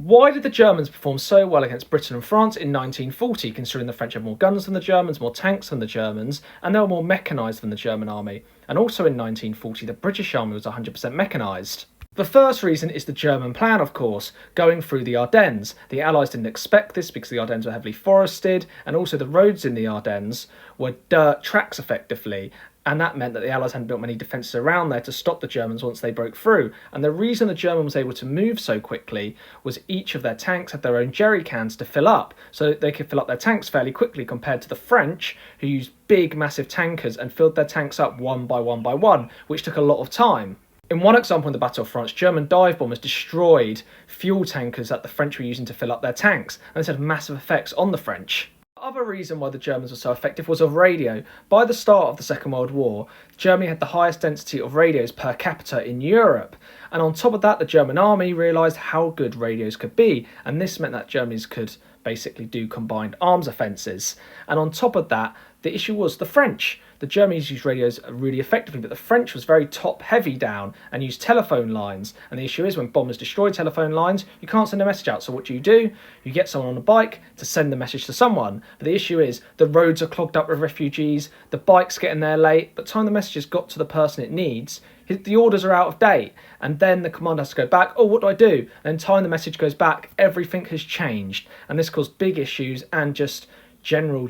Why did the Germans perform so well against Britain and France in 1940, considering the French had more guns than the Germans, more tanks than the Germans, and they were more mechanised than the German army? And also in 1940, the British army was 100% mechanised. The first reason is the German plan, of course, going through the Ardennes. The Allies didn't expect this because the Ardennes were heavily forested, and also the roads in the Ardennes were dirt tracks effectively, and that meant that the Allies hadn't built many defences around there to stop the Germans once they broke through. And the reason the German was able to move so quickly was each of their tanks had their own jerry cans to fill up, so they could fill up their tanks fairly quickly compared to the French, who used big, massive tankers and filled their tanks up one by one, which took a lot of time. In one example in the Battle of France, German dive bombers destroyed fuel tankers that the French were using to fill up their tanks, and this had massive effects on the French. The other reason why the Germans were so effective was of radio. By the start of the Second World War, Germany had the highest density of radios per capita in Europe. And on top of that, the German army realised how good radios could be. And this meant that Germans could basically do combined arms offences. And on top of that, the issue was the French. The Germans used radios really effectively, but the French was very top-heavy down and used telephone lines. And the issue is when bombers destroy telephone lines, you can't send a message out. So what do? You get someone on a bike to send the message to someone. But the issue is the roads are clogged up with refugees, the bike's getting there late, but time the message has got to the person it needs, the orders are out of date, and then the commander has to go back, oh, what do I do? And then time the message goes back, everything has changed. And this caused big issues and just general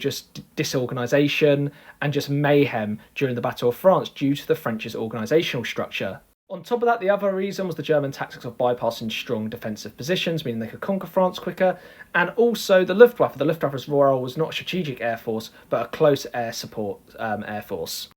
disorganisation and just mayhem during the Battle of France due to the French's organisational structure. On top of that, the other reason was the German tactics of bypassing strong defensive positions, meaning they could conquer France quicker, and also the Luftwaffe. The Luftwaffe's role was not a strategic air force, but a close air support air force.